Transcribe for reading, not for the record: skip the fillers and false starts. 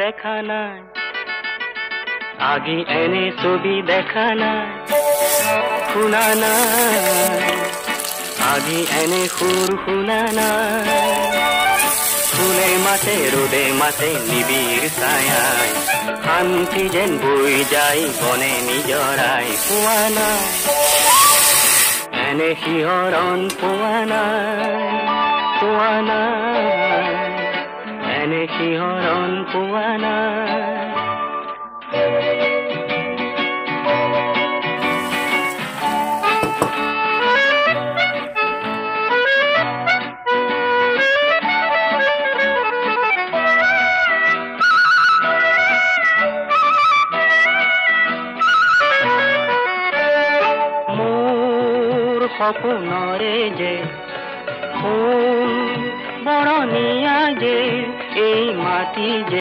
দেখা নাই, আগে এনে ছবি দেখা নাই, শুনা নাই, আগে এনে সুৰ শুনা নাই। ফুলে মাতে ৰোদে মাতে নিবিড় ছায়ায়, শান্তি যেন বৈ যায় বনে নিজৰাই। পোৱা নাই এনে শিহৰণ, পোৱা নাই, পোৱা নাই, এনে শিহৰণ পোৱা নাই। সপোনৰে যে ফুল বৰণীয়া যে এই মাটি যে